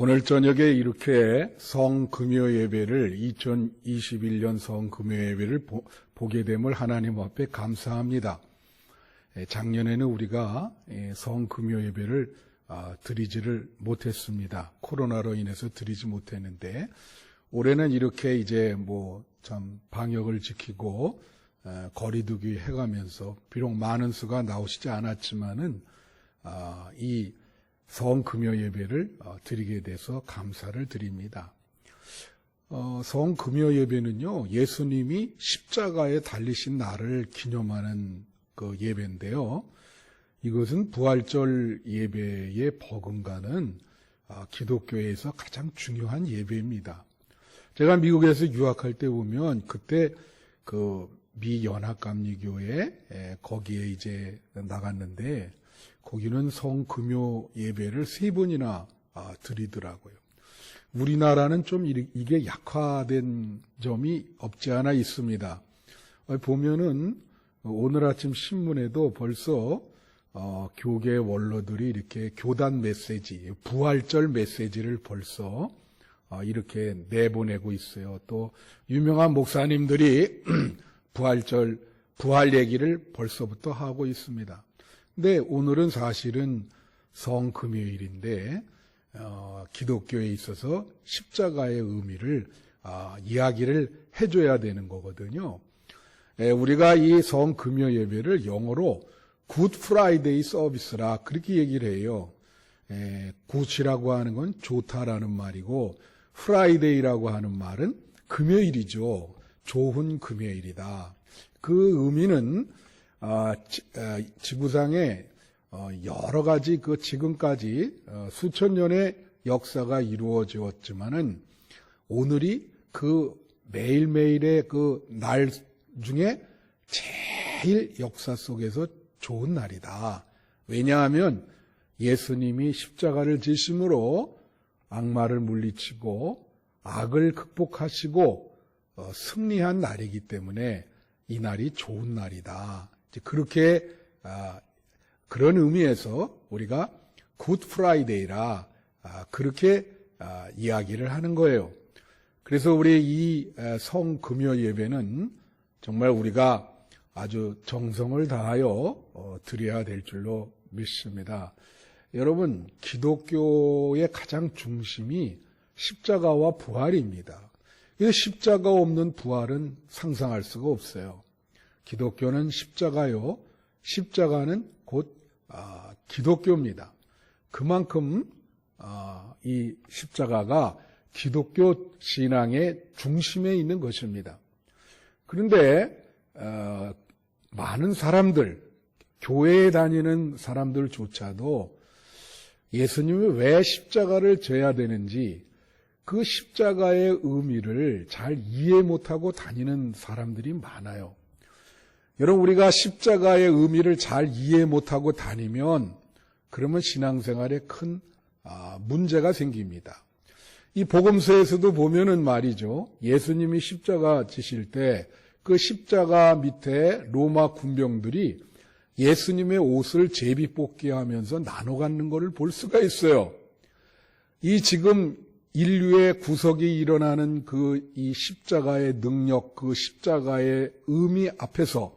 오늘 저녁에 이렇게 성금요 예배를 2021년 성금요 예배를 보게 됨을 하나님 앞에 감사합니다. 작년에는 우리가 성금요 예배를 드리지를 못했습니다. 코로나로 인해서 드리지 못했는데 올해는 이렇게 이제 참 방역을 지키고 거리두기 해가면서 비록 많은 수가 나오시지 않았지만은 이 성금요 예배를 드리게 돼서 감사를 드립니다. 성금요 예배는요, 예수님이 십자가에 달리신 날을 기념하는 그 예배인데요. 이것은 부활절 예배에 버금가는 기독교에서 가장 중요한 예배입니다. 제가 미국에서 유학할 때 보면 그때 그 미 연합감리교회 거기에 이제 나갔는데 거기는 성금요 예배를 3번이나 드리더라고요. 우리나라는 좀 이게 약화된 점이 없지 않아 있습니다. 보면은 오늘 아침 신문에도 벌써 교계 원로들이 이렇게 교단 메시지, 부활절 메시지를 벌써 이렇게 내보내고 있어요. 또 유명한 목사님들이 부활 얘기를 벌써부터 하고 있습니다. 근데 오늘은 사실은 성금요일인데 기독교에 있어서 십자가의 의미를 이야기를 해줘야 되는 거거든요. 우리가 이 성금요 예배를 영어로 굿 프라이데이 서비스라 그렇게 얘기를 해요. 굿이라고 하는 건 좋다라는 말이고 프라이데이라고 하는 말은 금요일이죠. 좋은 금요일이다. 그 의미는 지구상에 여러 가지 그 지금까지 수천 년의 역사가 이루어졌지만은 오늘이 그 매일매일의 그 날 중에 제일 역사 속에서 좋은 날이다. 왜냐하면 예수님이 십자가를 지심으로 악마를 물리치고 악을 극복하시고 승리한 날이기 때문에 이 날이 좋은 날이다. 그렇게 그런 의미에서 우리가 굿 프라이데이라 그렇게 이야기를 하는 거예요. 그래서 우리 이 성금요 예배는 정말 우리가 아주 정성을 다하여 드려야 될 줄로 믿습니다. 여러분, 기독교의 가장 중심이 십자가와 부활입니다. 이 십자가 없는 부활은 상상할 수가 없어요. 기독교는 십자가요. 십자가는 곧 기독교입니다. 그만큼 이 십자가가 기독교 신앙의 중심에 있는 것입니다. 그런데 많은 사람들, 교회에 다니는 사람들조차도 예수님이 왜 십자가를 져야 되는지 그 십자가의 의미를 잘 이해 못하고 다니는 사람들이 많아요. 여러분, 우리가 십자가의 의미를 잘 이해 못하고 다니면 그러면 신앙생활에 큰 문제가 생깁니다. 이 복음서에서도 보면은 말이죠. 예수님이 십자가 지실 때 그 십자가 밑에 로마 군병들이 예수님의 옷을 제비뽑기 하면서 나눠 갖는 것을 볼 수가 있어요. 이 지금 인류의 구속이 일어나는 이 십자가의 능력, 그 십자가의 의미 앞에서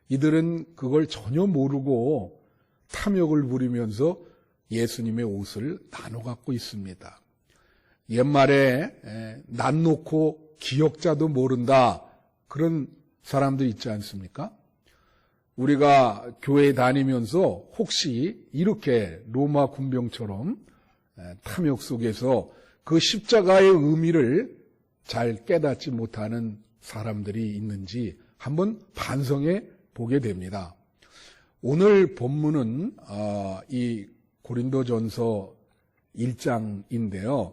이들은 그걸 전혀 모르고 탐욕을 부리면서 예수님의 옷을 나눠 갖고 있습니다. 옛말에 난 놓고 기억자도 모른다. 그런 사람도 있지 않습니까? 우리가 교회 다니면서 혹시 이렇게 로마 군병처럼 탐욕 속에서 그 십자가의 의미를 잘 깨닫지 못하는 사람들이 있는지 한번 반성해 보게 됩니다. 오늘 본문은 이 고린도전서 1장인데요.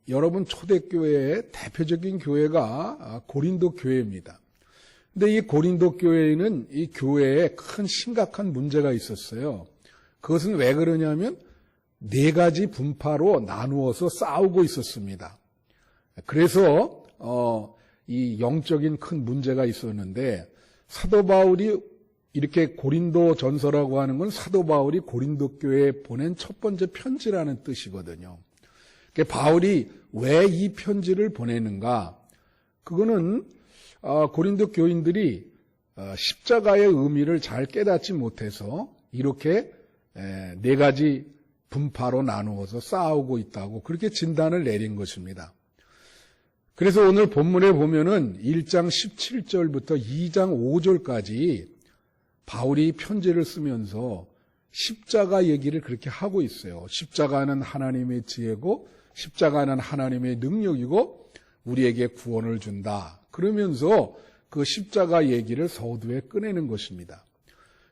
여러분 초대교회의 대표적인 교회가 고린도 교회입니다. 근데 이 고린도 교회에는 이 교회에 큰 심각한 문제가 있었어요. 그것은 왜 그러냐면 4가지 분파로 나누어서 싸우고 있었습니다. 그래서 이 영적인 큰 문제가 있었는데 사도 바울이 이렇게 고린도 전서라고 하는 건 사도 바울이 고린도 교회에 보낸 첫 번째 편지라는 뜻이거든요. 바울이 왜 이 편지를 보내는가? 그거는 고린도 교인들이 십자가의 의미를 잘 깨닫지 못해서 이렇게 네 가지 분파로 나누어서 싸우고 있다고 그렇게 진단을 내린 것입니다. 그래서 오늘 본문에 보면은 1장 17절부터 2장 5절까지 바울이 편지를 쓰면서 십자가 얘기를 그렇게 하고 있어요. 십자가는 하나님의 지혜고 십자가는 하나님의 능력이고 우리에게 구원을 준다. 그러면서 그 십자가 얘기를 서두에 꺼내는 것입니다.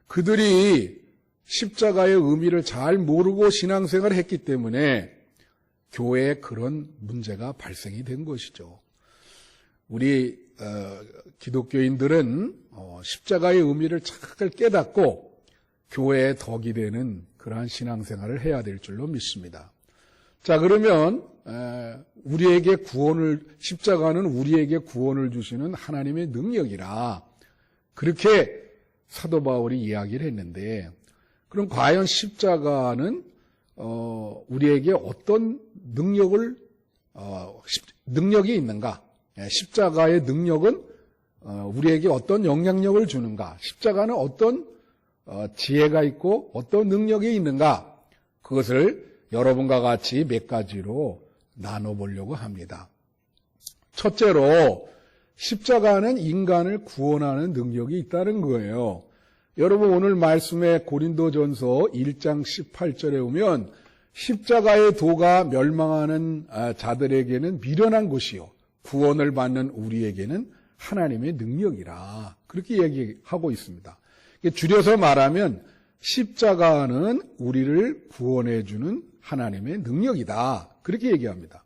그들이 십자가의 의미를 잘 모르고 신앙생활을 했기 때문에 교회에 그런 문제가 발생이 된 것이죠. 우리 기독교인들은 십자가의 의미를 잘 깨닫고 교회에 덕이 되는 그러한 신앙생활을 해야 될 줄로 믿습니다. 자, 그러면 우리에게 십자가는 우리에게 구원을 주시는 하나님의 능력이라 그렇게 사도 바울이 이야기를 했는데, 그럼 과연 십자가는 우리에게 어떤 능력이 있는가? 십자가의 능력은 우리에게 어떤 영향력을 주는가? 십자가는 어떤 지혜가 있고 어떤 능력이 있는가? 그것을 여러분과 같이 몇 가지로 나눠보려고 합니다. 첫째로 십자가는 인간을 구원하는 능력이 있다는 거예요. 여러분 오늘 말씀에 고린도전서 1장 18절에 오면 십자가의 도가 멸망하는 자들에게는 미련한 것이요 구원을 받는 우리에게는 하나님의 능력이라 그렇게 얘기하고 있습니다. 줄여서 말하면 십자가는 우리를 구원해 주는 하나님의 능력이다 그렇게 얘기합니다.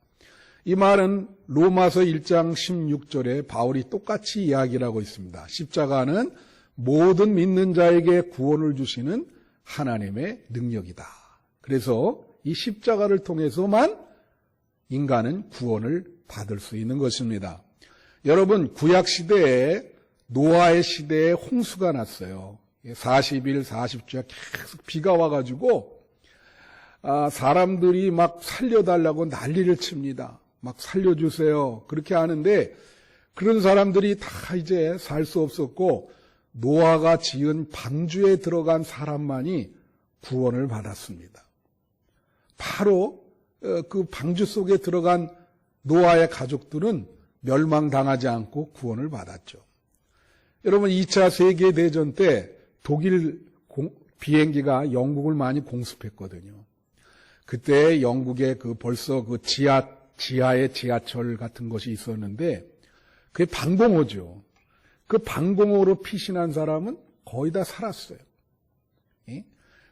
이 말은 로마서 1장 16절에 바울이 똑같이 이야기를 하고 있습니다. 십자가는 모든 믿는 자에게 구원을 주시는 하나님의 능력이다. 그래서 이 십자가를 통해서만 인간은 구원을 받을 수 있는 것입니다. 여러분 구약시대에 노아의 시대에 홍수가 났어요. 40일 40주야 계속 비가 와가지고 사람들이 막 살려달라고 난리를 칩니다. 막 살려주세요. 그렇게 하는데 그런 사람들이 다 이제 살 수 없었고 노아가 지은 방주에 들어간 사람만이 구원을 받았습니다. 바로 그 방주 속에 들어간 노아의 가족들은 멸망당하지 않고 구원을 받았죠. 여러분 2차 세계대전 때 독일 비행기가 영국을 많이 공습했거든요. 그때 영국에 벌써 지하에 지하철 같은 것이 있었는데 그게 방공호죠. 그 방공호로 피신한 사람은 거의 다 살았어요.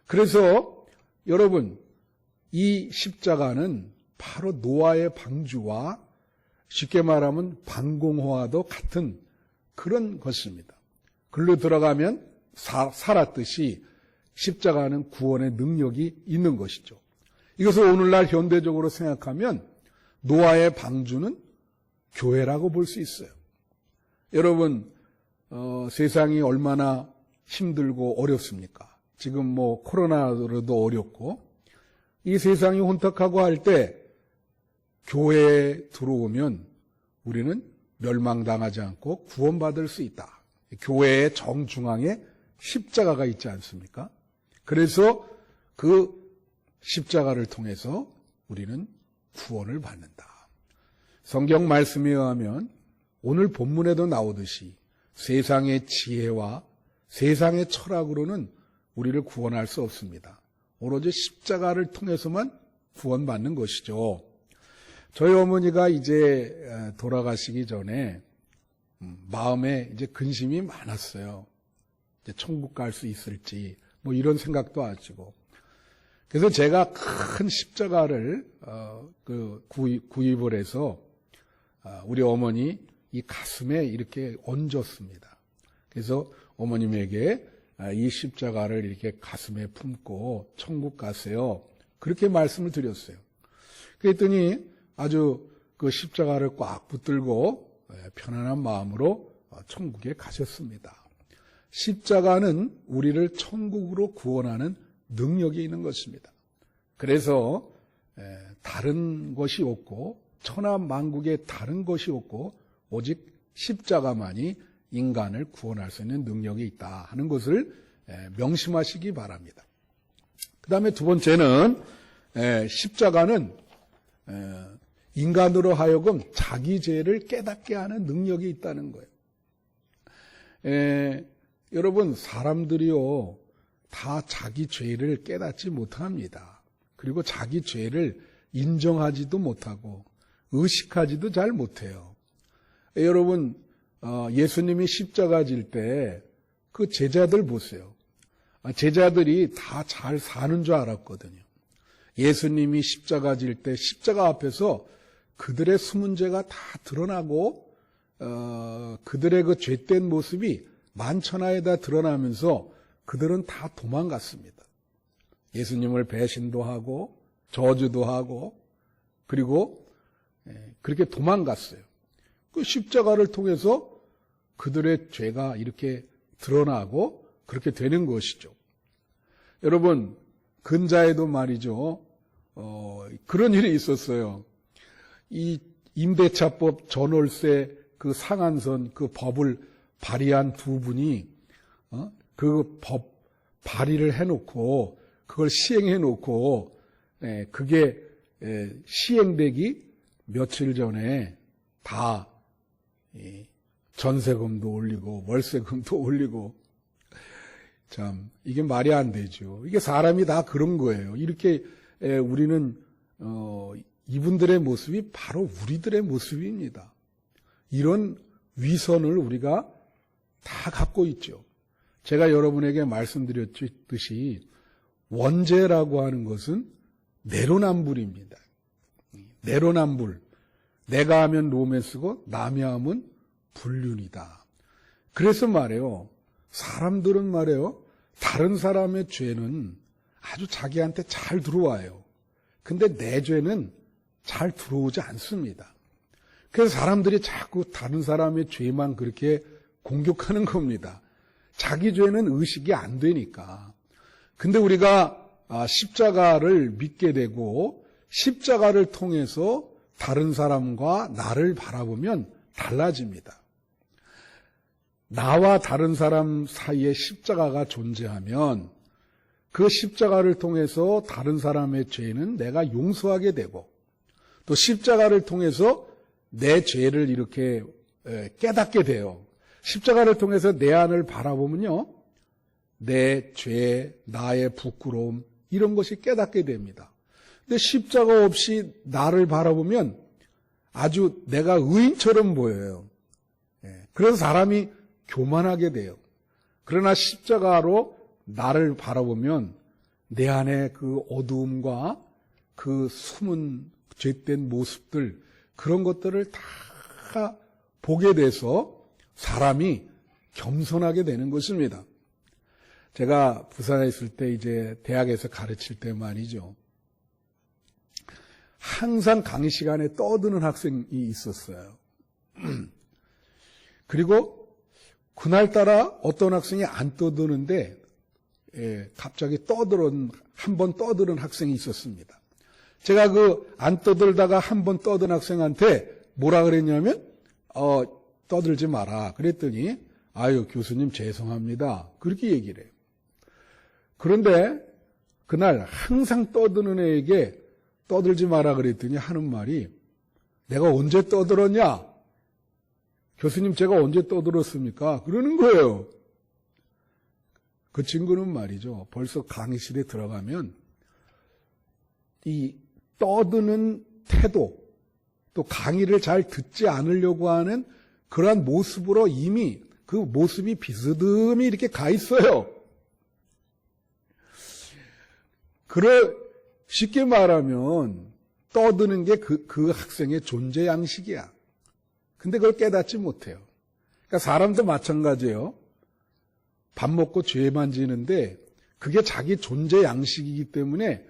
그래서 여러분 이 십자가는 바로 노아의 방주와 쉽게 말하면 방공호와도 같은 그런 것입니다. 글로 들어가면 살았듯이 십자가는 구원의 능력이 있는 것이죠. 이것을 오늘날 현대적으로 생각하면 노아의 방주는 교회라고 볼 수 있어요. 여러분 세상이 얼마나 힘들고 어렵습니까? 지금 코로나로도 어렵고 이 세상이 혼탁하고 할 때 교회에 들어오면 우리는 멸망당하지 않고 구원받을 수 있다. 교회의 정중앙에 십자가가 있지 않습니까? 그래서 그 십자가를 통해서 우리는 구원을 받는다. 성경 말씀에 의하면 오늘 본문에도 나오듯이 세상의 지혜와 세상의 철학으로는 우리를 구원할 수 없습니다. 오로지 십자가를 통해서만 구원받는 것이죠. 저희 어머니가 이제 돌아가시기 전에 마음에 이제 근심이 많았어요. 이제 천국 갈 수 있을지 이런 생각도 하시고. 그래서 제가 큰 십자가를 구입을 해서 우리 어머니 이 가슴에 이렇게 얹었습니다. 그래서 어머님에게 이 십자가를 이렇게 가슴에 품고 천국 가세요. 그렇게 말씀을 드렸어요. 그랬더니 아주 그 십자가를 꽉 붙들고 편안한 마음으로 천국에 가셨습니다. 십자가는 우리를 천국으로 구원하는 능력이 있는 것입니다. 그래서 다른 것이 없고 천하 만국에 다른 것이 없고 오직 십자가만이 인간을 구원할 수 있는 능력이 있다 하는 것을 명심하시기 바랍니다. 그 다음에 두 번째는 십자가는 인간으로 하여금 자기 죄를 깨닫게 하는 능력이 있다는 거예요. 여러분, 사람들이요 다 자기 죄를 깨닫지 못합니다. 그리고 자기 죄를 인정하지도 못하고 의식하지도 잘 못해요. 여러분, 예수님이 십자가 질 때 그 제자들 보세요. 제자들이 다 잘 사는 줄 알았거든요. 예수님이 십자가 질 때 십자가 앞에서 그들의 숨은 죄가 다 드러나고 그들의 그 죄된 모습이 만천하에다 드러나면서 그들은 다 도망갔습니다. 예수님을 배신도 하고 저주도 하고 그리고 그렇게 도망갔어요. 그 십자가를 통해서 그들의 죄가 이렇게 드러나고 그렇게 되는 것이죠. 여러분, 근자에도 말이죠. 그런 일이 있었어요. 이 임대차법 전월세 그 상한선 그 법을 발의한 두 분이 그 법 발의를 해놓고 그걸 시행해놓고 그게 시행되기 며칠 전에 다 전세금도 올리고 월세금도 올리고 참 이게 말이 안 되죠. 이게 사람이 다 그런 거예요. 이렇게 우리는 이분들의 모습이 바로 우리들의 모습입니다. 이런 위선을 우리가 다 갖고 있죠. 제가 여러분에게 말씀드렸듯이 원죄라고 하는 것은 내로남불입니다. 내로남불. 내가 하면 로맨스고 남이 하면 불륜이다. 그래서 말해요. 사람들은 말해요. 다른 사람의 죄는 아주 자기한테 잘 들어와요. 근데 내 죄는 잘 들어오지 않습니다. 그래서 사람들이 자꾸 다른 사람의 죄만 그렇게 공격하는 겁니다. 자기 죄는 의식이 안 되니까. 근데 우리가 십자가를 믿게 되고 십자가를 통해서 다른 사람과 나를 바라보면 달라집니다. 나와 다른 사람 사이에 십자가가 존재하면 그 십자가를 통해서 다른 사람의 죄는 내가 용서하게 되고 또 십자가를 통해서 내 죄를 이렇게 깨닫게 돼요. 십자가를 통해서 내 안을 바라보면요. 내 죄, 나의 부끄러움 이런 것이 깨닫게 됩니다. 근데 십자가 없이 나를 바라보면 아주 내가 의인처럼 보여요. 그래서 사람이 교만하게 돼요. 그러나 십자가로 나를 바라보면 내 안에 그 어두움과 그 숨은 죄된 모습들 그런 것들을 다 보게 돼서 사람이 겸손하게 되는 것입니다. 제가 부산에 있을 때 이제 대학에서 가르칠 때 말이죠. 항상 강의 시간에 떠드는 학생이 있었어요. 그리고 그날따라 어떤 학생이 안 떠드는데 갑자기 한 번 떠드는 학생이 있었습니다. 제가 그 안 떠들다가 한 번 떠든 학생한테 뭐라 그랬냐면 떠들지 마라. 그랬더니 아유 교수님 죄송합니다. 그렇게 얘기를 해요. 그런데 그날 항상 떠드는 애에게 떠들지 마라 그랬더니 하는 말이 내가 언제 떠들었냐? 교수님 제가 언제 떠들었습니까? 그러는 거예요. 그 친구는 말이죠. 벌써 강의실에 들어가면 이 떠드는 태도 또 강의를 잘 듣지 않으려고 하는 그러한 모습으로 이미 그 모습이 비스듬히 이렇게 가 있어요. 쉽게 말하면 떠드는 게 그 학생의 존재 양식이야. 근데 그걸 깨닫지 못해요. 그러니까 사람도 마찬가지예요. 밥 먹고 죄만 지는데 그게 자기 존재 양식이기 때문에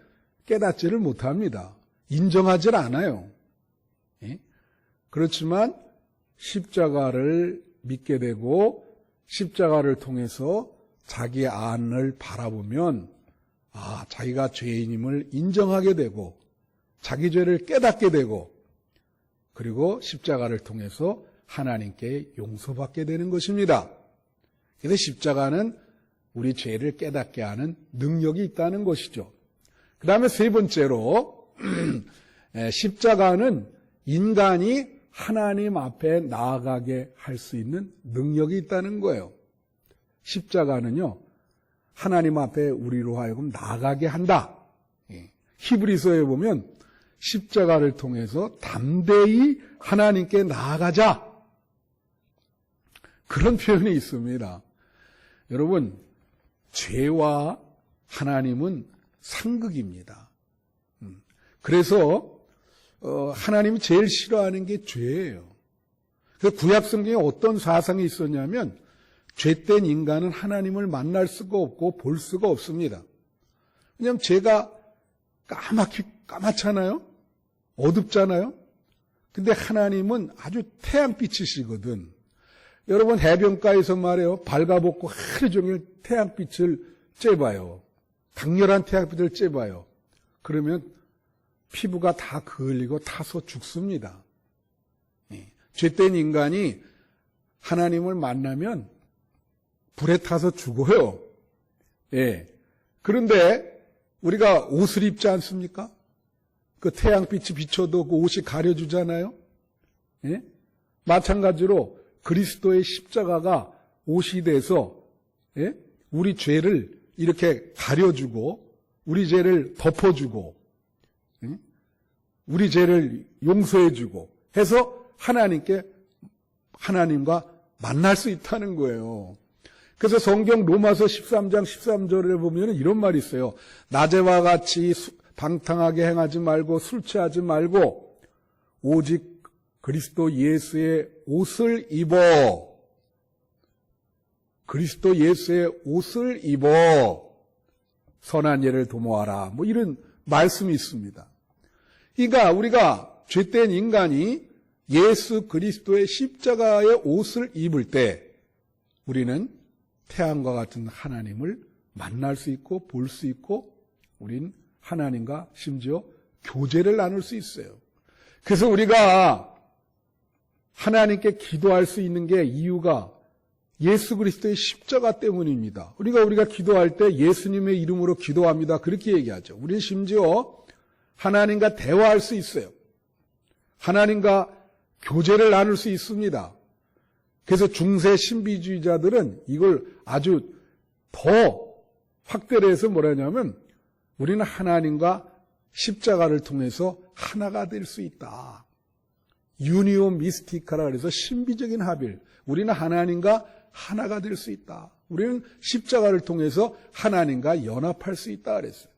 깨닫지를 못합니다. 인정하질 않아요. 그렇지만 십자가를 믿게 되고 십자가를 통해서 자기의 안을 바라보면 자기가 죄인임을 인정하게 되고 자기 죄를 깨닫게 되고 그리고 십자가를 통해서 하나님께 용서받게 되는 것입니다. 그래서 십자가는 우리 죄를 깨닫게 하는 능력이 있다는 것이죠. 그 다음에 세 번째로 십자가는 인간이 하나님 앞에 나아가게 할 수 있는 능력이 있다는 거예요. 십자가는요, 하나님 앞에 우리로 하여금 나아가게 한다. 히브리서에 보면 십자가를 통해서 담대히 하나님께 나아가자. 그런 표현이 있습니다. 여러분, 죄와 하나님은 상극입니다. 그래서 하나님이 제일 싫어하는 게 죄예요. 그래서 구약 성경에 어떤 사상이 있었냐면 죄된 인간은 하나님을 만날 수가 없고 볼 수가 없습니다. 왜냐하면 죄가 까맣잖아요. 어둡잖아요. 근데 하나님은 아주 태양빛이시거든. 여러분 해변가에서 말해요. 발가벗고 하루 종일 태양빛을 쬐봐요. 강렬한 태양빛을 쬐봐요. 그러면 피부가 다 그을리고 타서 죽습니다. 죄된 인간이 하나님을 만나면 불에 타서 죽어요. 그런데 우리가 옷을 입지 않습니까? 그 태양빛이 비춰도 그 옷이 가려주잖아요. 마찬가지로 그리스도의 십자가가 옷이 돼서 우리 죄를 이렇게 가려주고 우리 죄를 덮어주고 우리 죄를 용서해주고 해서 하나님과 만날 수 있다는 거예요. 그래서 성경 로마서 13장 13절에 보면 이런 말이 있어요. 낮에와 같이 방탕하게 행하지 말고 술 취하지 말고 오직 그리스도 예수의 옷을 입어. 그리스도 예수의 옷을 입어. 선한 예를 도모하라. 뭐 이런 말씀이 있습니다. 그러니까 우리가 죄된 인간이 예수 그리스도의 십자가의 옷을 입을 때 우리는 태양과 같은 하나님을 만날 수 있고 볼 수 있고 우린 하나님과 심지어 교제를 나눌 수 있어요. 그래서 우리가 하나님께 기도할 수 있는 게 이유가 예수 그리스도의 십자가 때문입니다. 우리가 기도할 때 예수님의 이름으로 기도합니다. 그렇게 얘기하죠. 우리는 심지어 하나님과 대화할 수 있어요. 하나님과 교제를 나눌 수 있습니다. 그래서 중세 신비주의자들은 이걸 아주 더 확대를 해서 뭐라냐면 우리는 하나님과 십자가를 통해서 하나가 될 수 있다. 유니오 미스티카라 그래서 신비적인 합일. 우리는 하나님과 하나가 될 수 있다. 우리는 십자가를 통해서 하나님과 연합할 수 있다 그랬어요.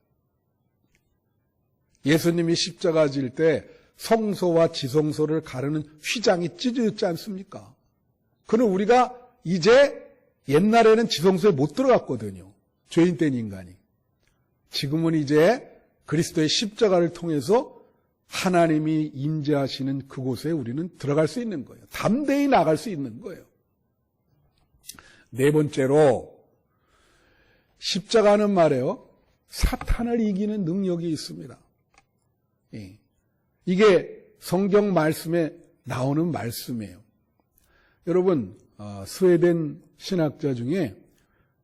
예수님이 십자가 질 때 성소와 지성소를 가르는 휘장이 찢어졌지 않습니까? 그는 우리가 이제 옛날에는 지성소에 못 들어갔거든요. 죄인된 인간이. 지금은 이제 그리스도의 십자가를 통해서 하나님이 임재하시는 그곳에 우리는 들어갈 수 있는 거예요. 담대히 나갈 수 있는 거예요. 네 번째로 십자가는 말이에요. 사탄을 이기는 능력이 있습니다. 이게 성경 말씀에 나오는 말씀이에요. 여러분 스웨덴 신학자 중에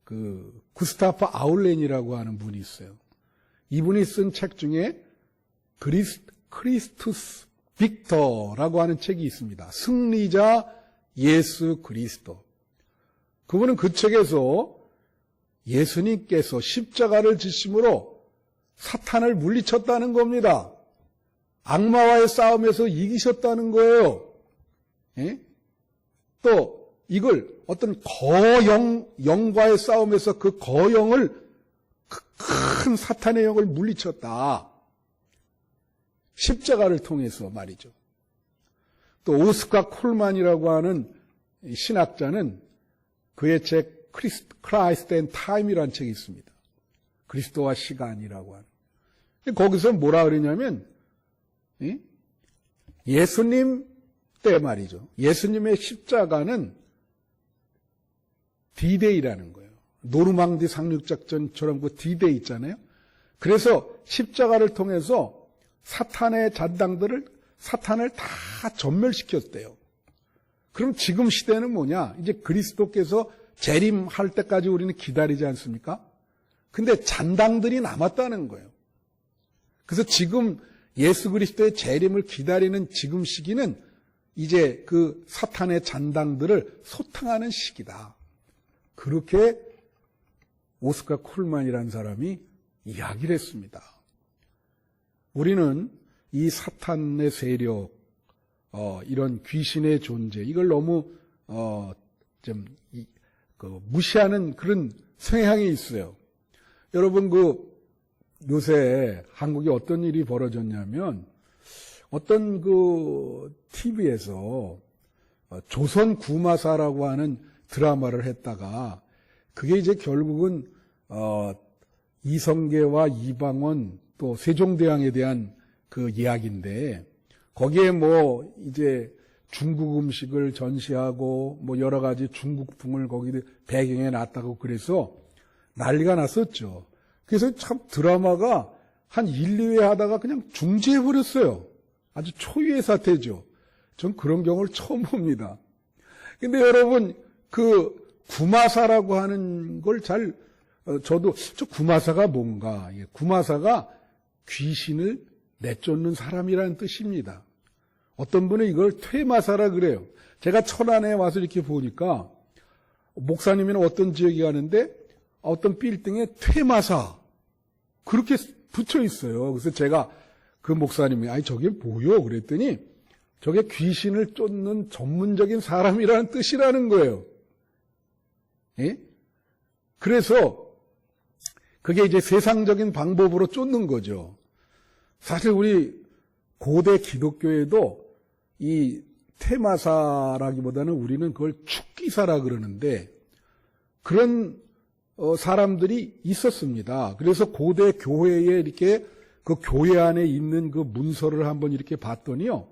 그 구스타프 아울렌이라고 하는 분이 있어요. 이분이 쓴 책 중에 크리스투스 빅터라고 하는 책이 있습니다. 승리자 예수 그리스도. 그분은 그 책에서 예수님께서 십자가를 지심으로 사탄을 물리쳤다는 겁니다. 악마와의 싸움에서 이기셨다는 거예요. 또 이걸 어떤 영과의 싸움에서 그 거영을 그 큰 사탄의 영을 물리쳤다. 십자가를 통해서 말이죠. 또 오스카 콜만이라고 하는 신학자는 그의 책 Christ and Time이라는 책이 있습니다. 그리스도와 시간이라고 하는. 거기서 뭐라 그러냐면 예수님 때 말이죠. 예수님의 십자가는 D-Day라는 거예요. 노르망디 상륙작전처럼 그 D-Day 있잖아요. 그래서 십자가를 통해서 사탄의 잔당들을, 사탄을 다 전멸시켰대요. 그럼 지금 시대는 뭐냐? 이제 그리스도께서 재림할 때까지 우리는 기다리지 않습니까? 근데 잔당들이 남았다는 거예요. 그래서 지금 예수 그리스도의 재림을 기다리는 지금 시기는 이제 그 사탄의 잔당들을 소탕하는 시기다. 그렇게 오스카 콜만이라는 사람이 이야기를 했습니다. 우리는 이 사탄의 세력, 이런 귀신의 존재, 이걸 너무 무시하는 그런 성향이 있어요. 여러분, 요새 한국에 어떤 일이 벌어졌냐면, 어떤 TV에서 조선 구마사라고 하는 드라마를 했다가, 그게 이제 결국은, 이성계와 이방원 또 세종대왕에 대한 그 이야기인데, 거기에 이제 중국 음식을 전시하고 여러 가지 중국풍을 거기 배경에 놨다고 그래서 난리가 났었죠. 그래서 참 드라마가 한 1, 2회 하다가 그냥 중지해버렸어요. 아주 초유의 사태죠. 전 그런 경우를 처음 봅니다. 근데 여러분, 구마사라고 하는 걸 저도 구마사가 뭔가, 구마사가 귀신을 내쫓는 사람이라는 뜻입니다. 어떤 분은 이걸 퇴마사라 그래요. 제가 천안에 와서 이렇게 보니까 목사님이나 어떤 지역에 가는데 어떤 빌딩에 퇴마사 그렇게 붙여 있어요. 그래서 제가 그 목사님이 저게 뭐요? 그랬더니 저게 귀신을 쫓는 전문적인 사람이라는 뜻이라는 거예요. 예? 그래서 그게 이제 세상적인 방법으로 쫓는 거죠. 사실 우리 고대 기독교에도 이 퇴마사라기보다는 우리는 그걸 축기사라 그러는데 그런 사람들이 있었습니다. 그래서 고대 교회에 이렇게 그 교회 안에 있는 그 문서를 한번 이렇게 봤더니요.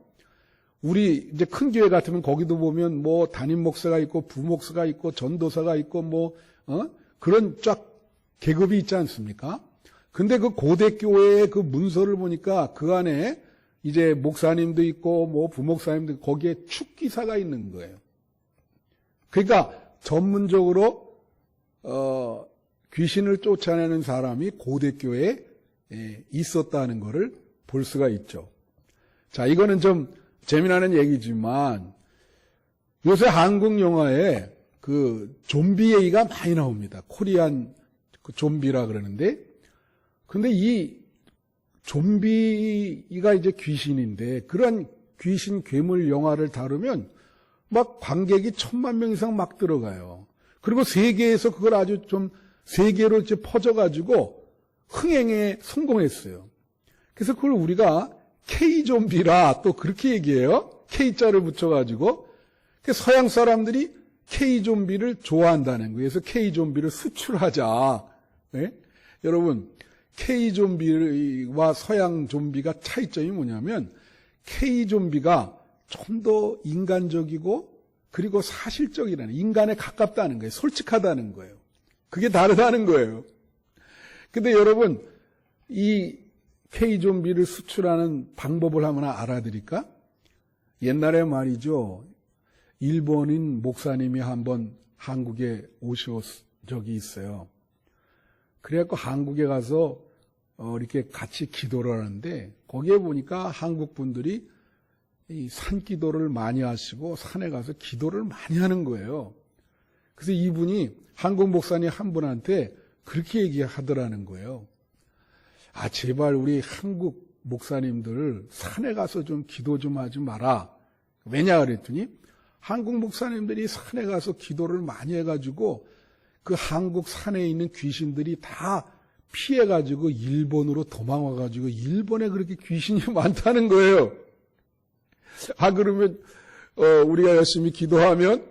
우리 이제 큰 교회 같으면 거기도 보면 담임 목사가 있고 부목사가 있고 전도사가 있고 그런 쫙 계급이 있지 않습니까? 근데 그 고대 교회의 그 문서를 보니까 그 안에 이제 목사님도 있고 부목사님도 있고 거기에 축기사가 있는 거예요. 그러니까 전문적으로 귀신을 쫓아내는 사람이 고대 교회에 있었다는 것을 볼 수가 있죠. 자, 이거는 좀 재미나는 얘기지만 요새 한국 영화에 그 좀비 얘기가 많이 나옵니다. 코리안 좀비라 그러는데 근데 이 좀비가 이제 귀신인데 그런 귀신 괴물 영화를 다루면 막 관객이 1000만 명 이상 막 들어가요. 그리고 세계에서 그걸 아주 좀 세계로 이제 퍼져가지고 흥행에 성공했어요. 그래서 그걸 우리가 K-좀비라 또 그렇게 얘기해요. K자를 붙여가지고. 서양 사람들이 K-좀비를 좋아한다는 거예요. 그래서 K-좀비를 수출하자. 네? 여러분, K-좀비와 서양 좀비가 차이점이 뭐냐면 K-좀비가 좀 더 인간적이고 그리고 사실적이라는, 인간에 가깝다는 거예요. 솔직하다는 거예요. 그게 다르다는 거예요. 근데 여러분, 이 K-좀비를 수출하는 방법을 한번 알아드릴까? 옛날에 말이죠. 일본인 목사님이 한번 한국에 오신 적이 있어요. 그래갖고 한국에 가서 이렇게 같이 기도를 하는데 거기에 보니까 한국 분들이 이 산기도를 많이 하시고 산에 가서 기도를 많이 하는 거예요. 그래서 이분이 한국 목사님 한 분한테 그렇게 얘기하더라는 거예요. 아, 제발 우리 한국 목사님들 산에 가서 좀 기도 좀 하지 마라. 왜냐 그랬더니 한국 목사님들이 산에 가서 기도를 많이 해가지고 그 한국 산에 있는 귀신들이 다 피해가지고 일본으로 도망와가지고 일본에 그렇게 귀신이 많다는 거예요. 아, 그러면 우리가 열심히 기도하면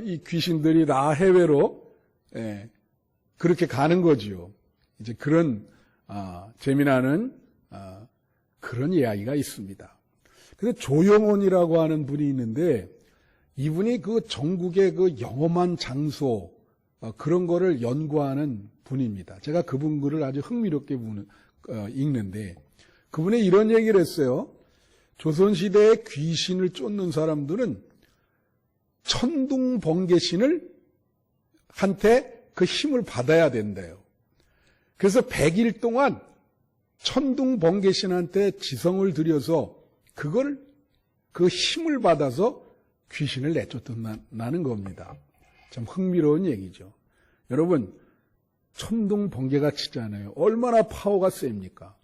이 귀신들이 다 해외로 그렇게 가는 거지요. 이제 그런 재미나는 그런 이야기가 있습니다. 그래서 조영원이라고 하는 분이 있는데 이분이 그 전국의 그 영험한 장소, 그런 거를 연구하는 분입니다. 제가 그분 글을 아주 흥미롭게 읽는데, 그분이 이런 얘기를 했어요. 조선시대에 귀신을 쫓는 사람들은 천둥번개신을 한테 그 힘을 받아야 된대요. 그래서 100일 동안 천둥번개신한테 지성을 들여서 그 힘을 받아서 귀신을 내쫓는다는 겁니다. 참 흥미로운 얘기죠. 여러분, 천둥번개가 치잖아요. 얼마나 파워가 셉니까?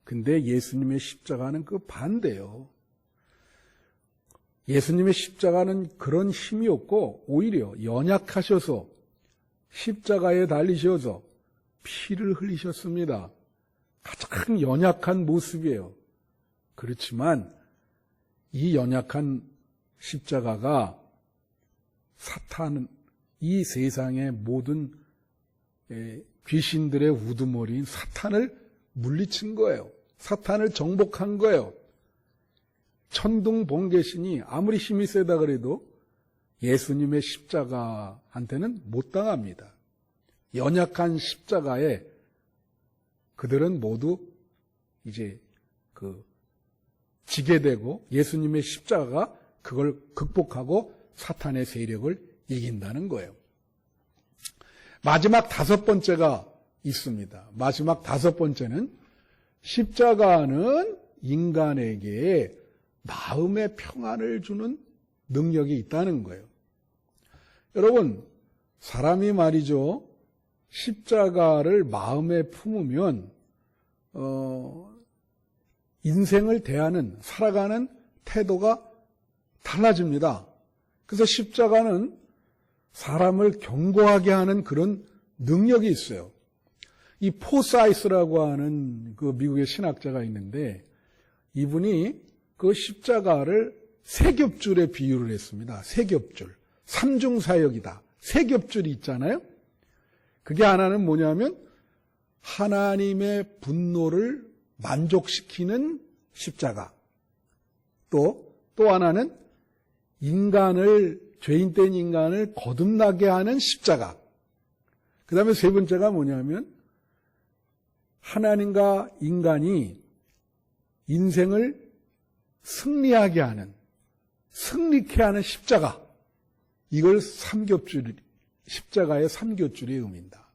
근데 예수님의 십자가는 그 반대요. 예수님의 십자가는 그런 힘이 없고 오히려 연약하셔서 십자가에 달리셔서 피를 흘리셨습니다. 가장 연약한 모습이에요. 그렇지만 이 연약한 십자가가 사탄은 이 세상의 모든 귀신들의 우두머리인 사탄을 물리친 거예요. 사탄을 정복한 거예요. 천둥번개신이 아무리 힘이 세다 그래도 예수님의 십자가한테는 못 당합니다. 연약한 십자가에 그들은 모두 이제 지게 되고 예수님의 십자가가 그걸 극복하고 사탄의 세력을 이긴다는 거예요. 마지막 5번째가 있습니다. 마지막 5번째는 십자가는 인간에게 마음의 평안을 주는 능력이 있다는 거예요. 여러분, 사람이 말이죠, 십자가를 마음에 품으면 인생을 대하는, 살아가는 태도가 달라집니다. 그래서 십자가는 사람을 견고하게 하는 그런 능력이 있어요. 이 포사이스라고 하는 그 미국의 신학자가 있는데 이분이 그 십자가를 세 겹줄에 비유를 했습니다. 세 겹줄. 삼중사역이다. 세 겹줄이 있잖아요. 그게 하나는 뭐냐면 하나님의 분노를 만족시키는 십자가. 또 하나는 죄인된 인간을 거듭나게 하는 십자가. 그 다음에 세 번째가 뭐냐면 하나님과 인간이 인생을 승리하게 하는, 승리케 하는 십자가. 이걸 십자가의 3겹줄이 의미입니다.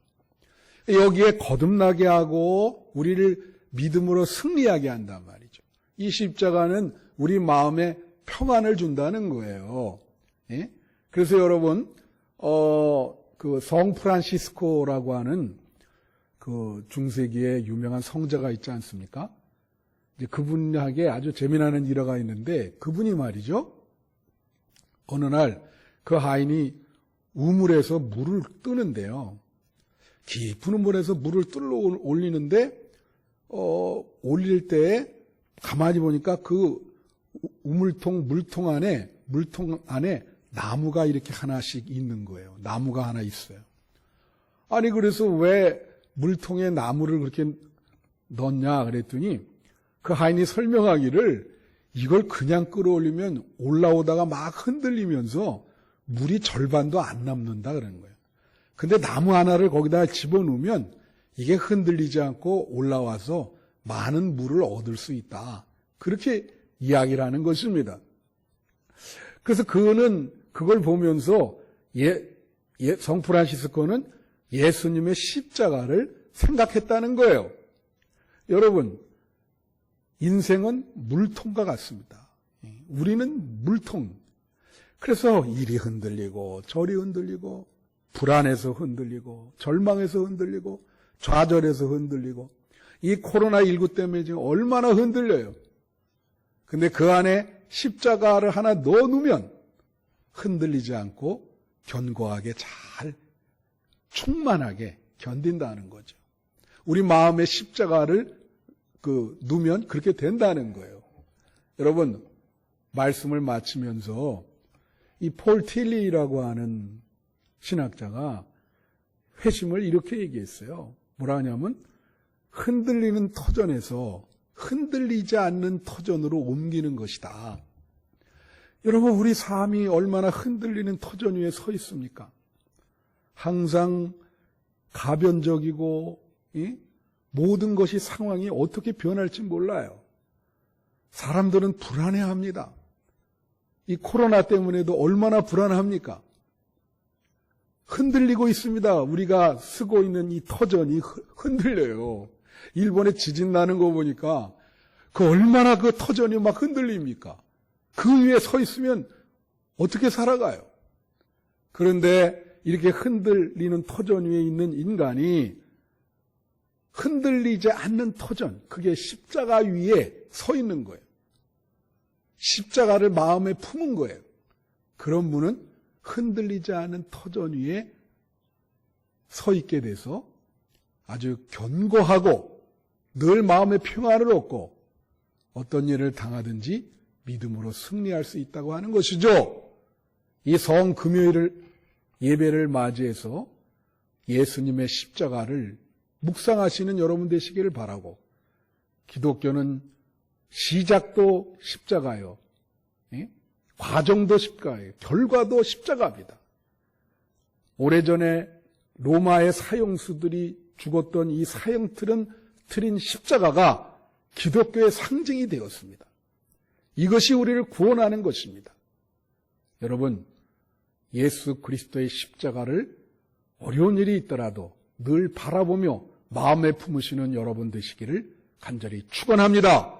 여기에 거듭나게 하고 우리를 믿음으로 승리하게 한단 말이죠. 이 십자가는 우리 마음에 평안을 준다는 거예요. 예? 그래서 여러분, 그 성 프란시스코라고 하는 그 중세기의 유명한 성자가 있지 않습니까? 이제 그분에게 아주 재미나는 일화가 있는데 그분이 말이죠. 어느 날 그 하인이 우물에서 물을 뜨는데요. 깊은 우물에서 물을 뜰러 올리는데 올릴 때 가만히 보니까 그 물통 안에 나무가 이렇게 하나씩 있는 거예요. 나무가 하나 있어요. 아니 그래서 왜 물통에 나무를 그렇게 넣냐 그랬더니 그 하인이 설명하기를 이걸 그냥 끌어올리면 올라오다가 막 흔들리면서 물이 절반도 안 남는다 그러는 거예요. 근데 나무 하나를 거기다 집어넣으면 이게 흔들리지 않고 올라와서 많은 물을 얻을 수 있다. 그렇게 이야기를 하는 것입니다. 그래서 그걸 보면서 성 프란시스코는 예수님의 십자가를 생각했다는 거예요. 여러분, 인생은 물통과 같습니다. 우리는 물통. 그래서 이리 흔들리고 저리 흔들리고 불안해서 흔들리고 절망해서 흔들리고 좌절해서 흔들리고 이 코로나19 때문에 지금 얼마나 흔들려요. 근데 그 안에 십자가를 하나 넣어놓으면 흔들리지 않고 견고하게 잘 충만하게 견딘다는 거죠. 우리 마음에 십자가를 누면 그렇게 된다는 거예요. 여러분, 말씀을 마치면서 이 폴 틸리라고 하는 신학자가 회심을 이렇게 얘기했어요. 뭐라 하냐면 흔들리는 터전에서 흔들리지 않는 터전으로 옮기는 것이다. 여러분, 우리 삶이 얼마나 흔들리는 터전 위에 서 있습니까? 항상 가변적이고 모든 것이 상황이 어떻게 변할지 몰라요. 사람들은 불안해합니다. 이 코로나 때문에도 얼마나 불안합니까? 흔들리고 있습니다. 우리가 쓰고 있는 이 터전이 흔들려요. 일본에 지진 나는 거 보니까 얼마나 그 터전이 막 흔들립니까? 그 위에 서 있으면 어떻게 살아가요? 그런데 이렇게 흔들리는 터전 위에 있는 인간이 흔들리지 않는 터전, 그게 십자가 위에 서 있는 거예요. 십자가를 마음에 품은 거예요. 그런 분은 흔들리지 않은 터전 위에 서 있게 돼서 아주 견고하고 늘 마음의 평안을 얻고 어떤 일을 당하든지 믿음으로 승리할 수 있다고 하는 것이죠. 이 성금요일 예배를 맞이해서 예수님의 십자가를 묵상하시는 여러분 되시기를 바라고, 기독교는 시작도 십자가요, 과정도 십자가예요, 결과도 십자가입니다. 오래전에 로마의 사형수들이 죽었던 이 사형틀은 트린 십자가가 기독교의 상징이 되었습니다. 이것이 우리를 구원하는 것입니다. 여러분, 예수 그리스도의 십자가를 어려운 일이 있더라도 늘 바라보며 마음에 품으시는 여러분 되시기를 간절히 축원합니다.